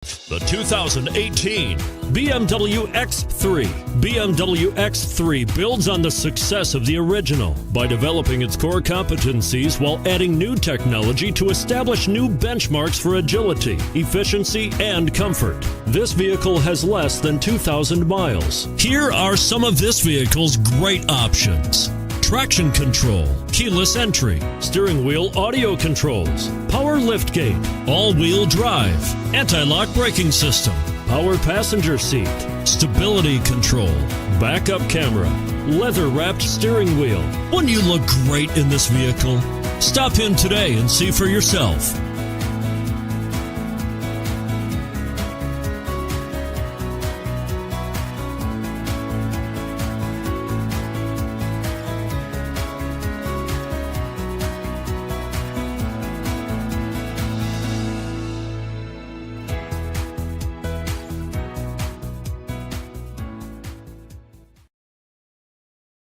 The 2018 BMW X3. BMW X3 builds on the success of the original by developing its core competencies while adding new technology to establish new benchmarks for agility, efficiency, and comfort. This vehicle has less than 2,000 miles. Here are some of this vehicle's great options: traction control, keyless entry, steering wheel audio controls, power liftgate, all-wheel drive, anti-lock braking system, power passenger seat, stability control, backup camera, leather-wrapped steering wheel. Wouldn't you look great in this vehicle? Stop in today and see for yourself.